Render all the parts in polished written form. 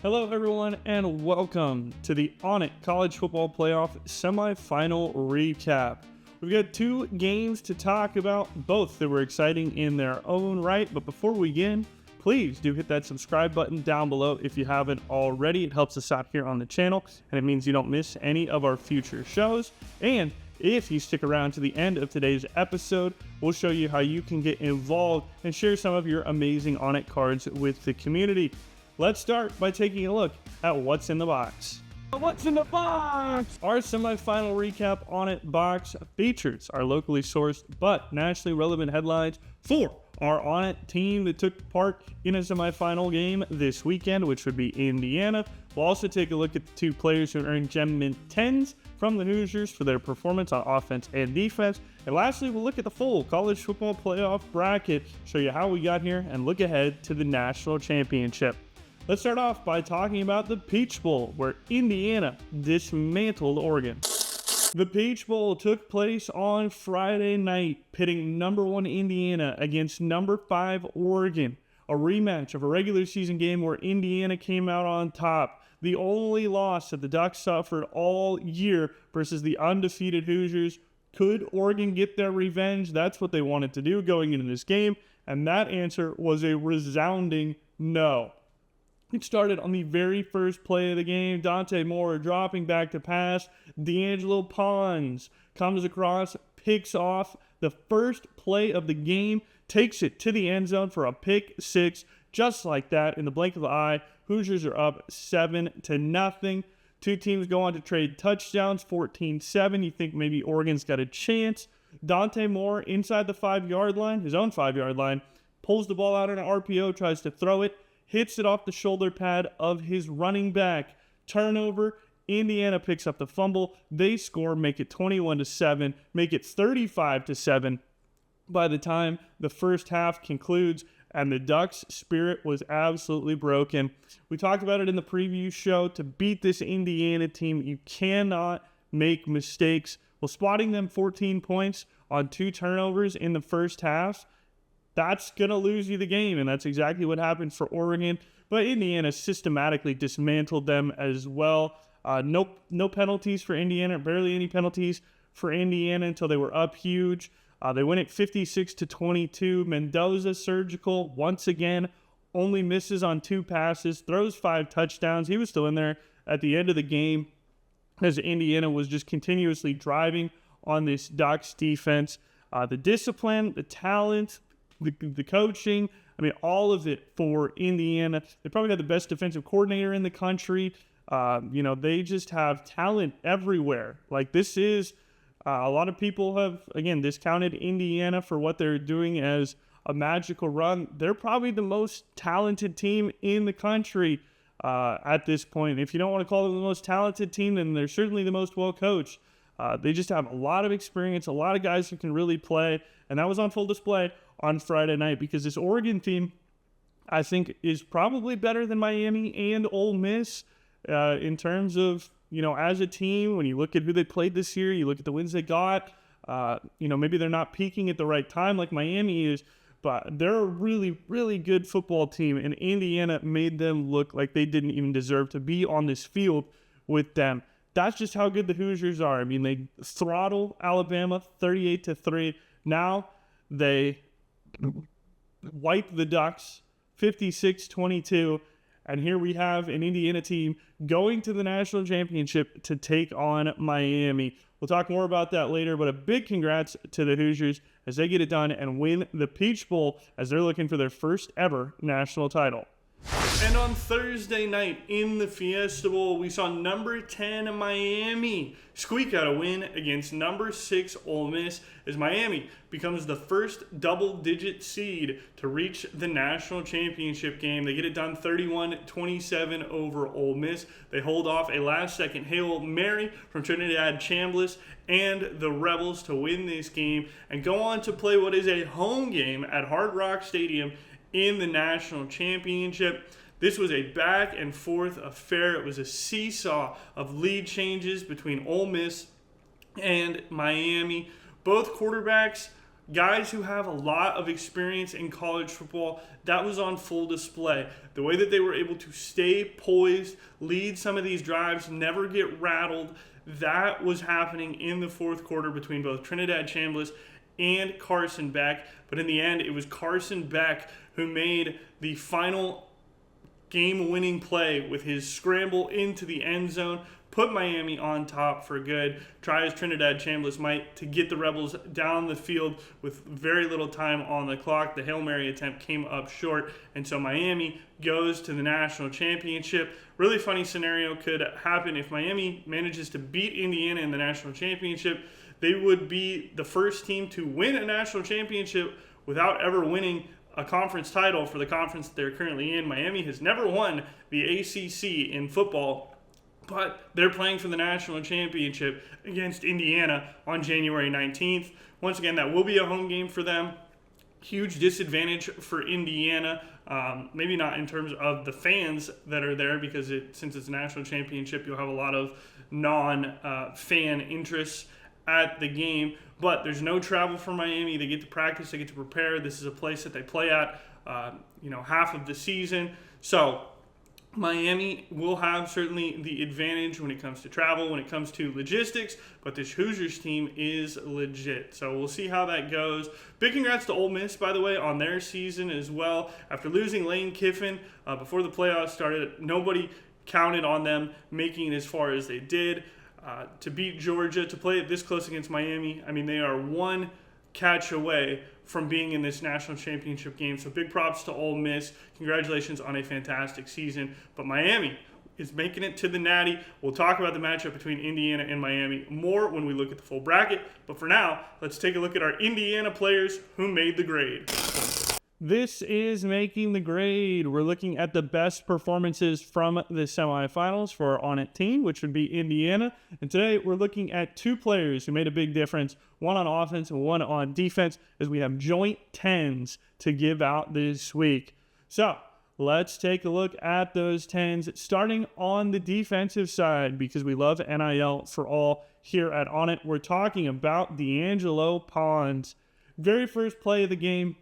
Hello everyone and welcome to the ONIT College Football Playoff Semifinal Recap. We've got two games to talk about, both that were exciting in their own right, but before we begin, please do hit that subscribe button down below if you haven't already. It helps us out here on the channel and it means you don't miss any of our future shows. And if you stick around to the end of today's episode, we'll show you how you can get involved and share some of your amazing ONIT cards with the community. Let's start by taking a look at what's in the box. What's in the box? Our semifinal recap ONIT box features our locally sourced but nationally relevant headlines for our ONIT team that took part in a semifinal game this weekend, which would be Indiana. We'll also take a look at the two players who earned Gem Mint 10s from the Hoosiers for their performance on offense and defense. And lastly, we'll look at the full college football playoff bracket, show you how we got here, and look ahead to the national championship. Let's start off by talking about the Peach Bowl, where Indiana dismantled Oregon. The Peach Bowl took place on Friday night, pitting number 1 Indiana against number 5 Oregon. A rematch of a regular season game where Indiana came out on top. The only loss that the Ducks suffered all year versus the undefeated Hoosiers. Could Oregon get their revenge? That's what they wanted to do going into this game, and that answer was a resounding no. It started on the very first play of the game. Dante Moore dropping back to pass. D'Angelo Pons comes across, picks off the first play of the game, takes it to the end zone for a pick six. Just like that, in the blink of the eye, Hoosiers are up 7-0. Two teams go on to trade touchdowns, 14-7. You think maybe Oregon's got a chance. Dante Moore inside the 5-yard line, his own 5-yard line, pulls the ball out on an RPO, tries to throw it, hits it off the shoulder pad of his running back. Turnover. Indiana picks up the fumble. They score, make it 21-7, make it 35-7 by the time the first half concludes, and the Ducks' spirit was absolutely broken. We talked about it in the preview show. To beat this Indiana team, you cannot make mistakes. Well, spotting them 14 points on 2 turnovers in the first half, that's going to lose you the game, and that's exactly what happened for Oregon. But Indiana systematically dismantled them as well. No penalties for Indiana, barely any penalties for Indiana until they were up huge. They win it 56-22. Mendoza, surgical, once again, only misses on 2 passes, throws 5 touchdowns. He was still in there at the end of the game as Indiana was just continuously driving on this Ducks defense. The discipline, the talent, the coaching, I mean, all of it for Indiana. They probably have the best defensive coordinator in the country. They just have talent everywhere. Like, this is, a lot of people have, again, discounted Indiana for what they're doing as a magical run. They're probably the most talented team in the country at this point. If you don't want to call them the most talented team, then they're certainly the most well-coached. They just have a lot of experience, a lot of guys who can really play, and that was on full display on Friday night because this Oregon team, I think, is probably better than Miami and Ole Miss in terms of, as a team. When you look at who they played this year, you look at the wins they got, maybe they're not peaking at the right time like Miami is, but they're a really, really good football team, and Indiana made them look like they didn't even deserve to be on this field with them. That's just how good the Hoosiers are. I mean, they throttle Alabama 38-3. Now they wipe the Ducks 56-22. And here we have an Indiana team going to the national championship to take on Miami. We'll talk more about that later, but a big congrats to the Hoosiers as they get it done and win the Peach Bowl as they're looking for their first ever national title. And on Thursday night in the Fiesta Bowl, we saw number 10 Miami squeak out a win against number 6 Ole Miss as Miami becomes the first double-digit seed to reach the national championship game. They get it done 31-27 over Ole Miss. They hold off a last-second Hail Mary from Trinidad Chambliss and the Rebels to win this game and go on to play what is a home game at Hard Rock Stadium in the national championship. This was a back and forth affair. It was a seesaw of lead changes between Ole Miss and Miami. Both quarterbacks guys who have a lot of experience in college football, that was on full display. The way that they were able to stay poised, lead some of these drives, never get rattled, that was happening in the fourth quarter between both Trinidad Chambliss and Carson Beck. But in the end, it was Carson Beck who made the final game-winning play with his scramble into the end zone, put Miami on top for good. Try as Trinidad Chambliss might to get the Rebels down the field with very little time on the clock. The Hail Mary attempt came up short, and so Miami goes to the national championship. Really funny scenario could happen if Miami manages to beat Indiana in the national championship. They would be the first team to win a national championship without ever winning a conference title for the conference that they're currently in. Miami has never won the ACC in football, but they're playing for the national championship against Indiana on January 19th. Once again, that will be a home game for them. Huge disadvantage for Indiana. Maybe not in terms of the fans that are there, because since it's a national championship, you'll have a lot of non-fan interests at the game. But there's no travel for Miami. They get to practice. They get to prepare. This is a place that they play at, half of the season. So Miami will have certainly the advantage when it comes to travel, when it comes to logistics, but this Hoosiers team is legit. So we'll see how that goes. Big congrats to Ole Miss, by the way, on their season as well. After losing Lane Kiffin before the playoffs started, nobody counted on them making it as far as they did. To beat Georgia, to play it this close against Miami, I mean, they are one catch away from being in this national championship game. So big props to Ole Miss. Congratulations on a fantastic season. But Miami is making it to the Natty. We'll talk about the matchup between Indiana and Miami more when we look at the full bracket. But for now, let's take a look at our Indiana players who made the grade. This is Making the Grade. We're looking at the best performances from the semifinals for our ONIT team, which would be Indiana. And today we're looking at two players who made a big difference, one on offense and one on defense, as we have joint 10s to give out this week. So let's take a look at those 10s, starting on the defensive side, because we love NIL for all here at ONIT. We're talking about D'Angelo Pons. Very first play of the game,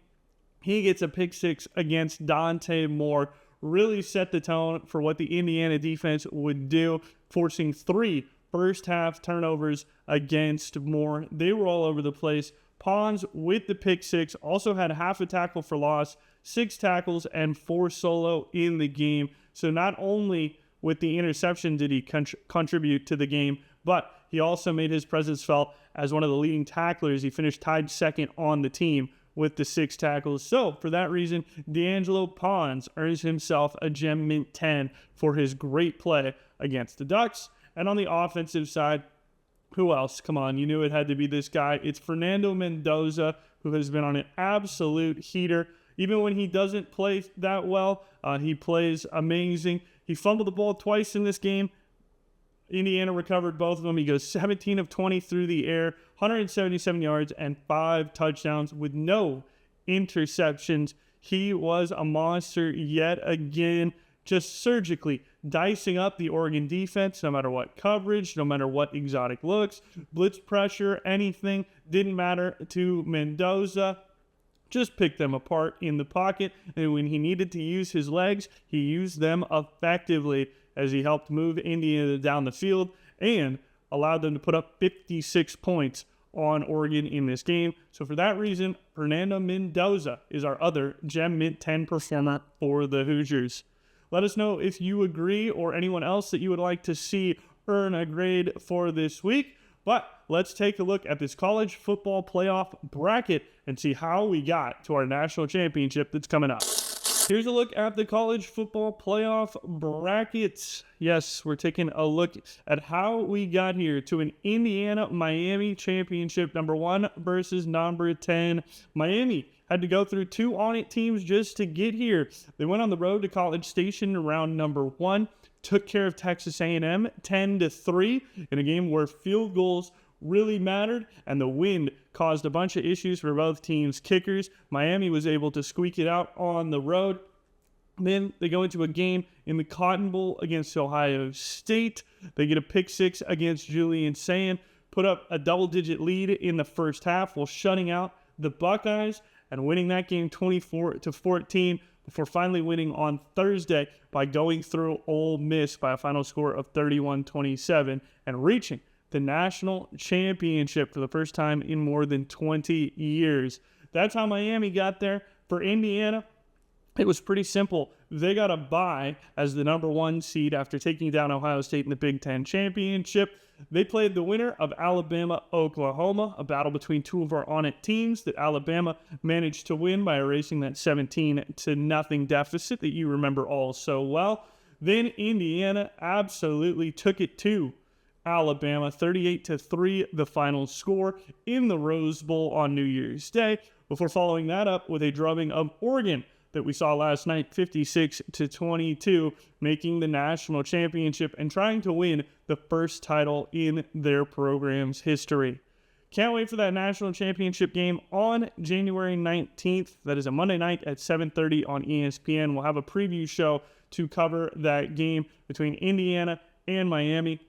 he gets a pick six against Dante Moore. Really set the tone for what the Indiana defense would do, forcing 3 first-half turnovers against Moore. They were all over the place. Pons, with the pick six, also had half a tackle for loss, 6 tackles, and 4 solo in the game. So not only with the interception did he contribute to the game, but he also made his presence felt as one of the leading tacklers. He finished tied second on the team with the 6 tackles. So for that reason, D'Angelo Pons earns himself a Gem Mint 10 for his great play against the Ducks. And on the offensive side, who else? Come on, you knew it had to be this guy. It's Fernando Mendoza, who has been on an absolute heater. Even when he doesn't play that well, he plays amazing. He fumbled the ball twice in this game. Indiana recovered both of them. He goes 17 of 20 through the air, 177 yards, and 5 touchdowns with no interceptions. He was a monster yet again, just surgically dicing up the Oregon defense, no matter what coverage, no matter what exotic looks, blitz pressure, anything, didn't matter to Mendoza. Just picked them apart in the pocket, and when he needed to use his legs, he used them effectively as he helped move Indiana down the field and allowed them to put up 56 points on Oregon in this game. So for that reason, Fernando Mendoza is our other Gem Mint 10 performer for the Hoosiers. Let us know if you agree or anyone else that you would like to see earn a grade for this week. But let's take a look at this college football playoff bracket and see how we got to our national championship that's coming up. Here's a look at the college football playoff brackets. Yes, we're taking a look at how we got here to an Indiana-Miami championship, number 1 versus number 10. Miami had to go through 2 ONIT teams just to get here. They went on the road to College Station in round number 1, took care of Texas A&M 10-3 in a game where field goals really mattered, and the wind caused a bunch of issues for both teams' kickers. Miami was able to squeak it out on the road. Then they go into a game in the Cotton Bowl against Ohio State. They get a pick six against Julian Sayin, put up a double-digit lead in the first half while shutting out the Buckeyes and winning that game 24-14 before finally winning on Thursday by going through Ole Miss by a final score of 31-27 and reaching the national championship for the first time in more than 20 years. That's how Miami got there. For Indiana, it was pretty simple. They got a bye as the number 1 seed after taking down Ohio State in the Big Ten Championship. They played the winner of Alabama-Oklahoma, a battle between two of our ONIT teams that Alabama managed to win by erasing that 17-0 deficit that you remember all so well. Then Indiana absolutely took it to Alabama, 38-3, the final score in the Rose Bowl on New Year's Day, before following that up with a drubbing of Oregon that we saw last night, 56-22, making the national championship and trying to win the first title in their program's history. Can't wait for that national championship game on January 19th. That is a Monday night at 7:30 on ESPN. We'll have a preview show to cover that game between Indiana and Miami.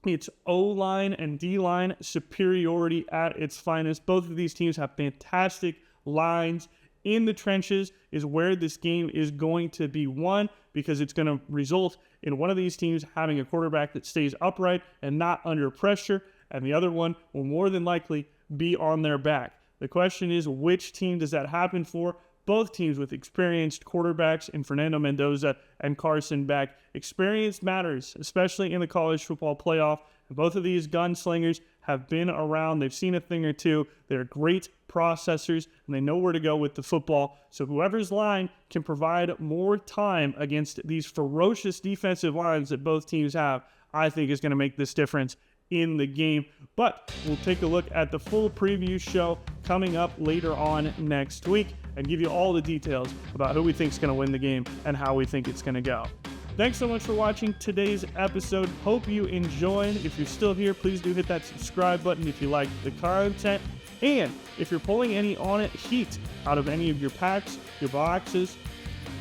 It's O-line and D-line superiority at its finest. Both of these teams have fantastic lines. In the trenches is where this game is going to be won, because it's going to result in one of these teams having a quarterback that stays upright and not under pressure, and the other one will more than likely be on their back. The question is, which team does that happen for? Both teams with experienced quarterbacks in Fernando Mendoza and Carson Beck. Experience matters, especially in the college football playoff. And both of these gunslingers have been around. They've seen a thing or two. They're great processors, and they know where to go with the football. So whoever's line can provide more time against these ferocious defensive lines that both teams have, I think is going to make this difference in the game. But we'll take a look at the full preview show coming up later on next week and give you all the details about who we think is going to win the game and how we think it's going to go. Thanks so much for watching today's episode. Hope you enjoyed. If you're still here, please do hit that subscribe button if you like the content. And if you're pulling any ONIT heat out of any of your packs, your boxes,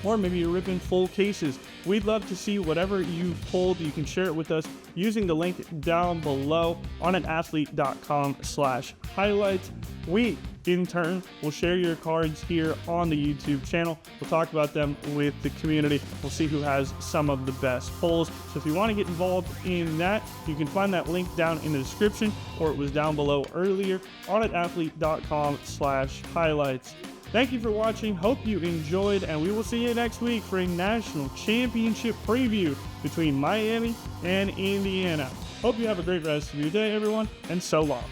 or maybe you're ripping full cases, we'd love to see whatever you've pulled. You can share it with us using the link down below, onitathlete.com/highlights. We, in turn, will share your cards here on the YouTube channel. We'll talk about them with the community. We'll see who has some of the best pulls. So if you want to get involved in that, you can find that link down in the description, or it was down below earlier, onitathlete.com/highlights. Thank you for watching. Hope you enjoyed, and we will see you next week for a national championship preview between Miami and Indiana. Hope you have a great rest of your day, everyone, and so long.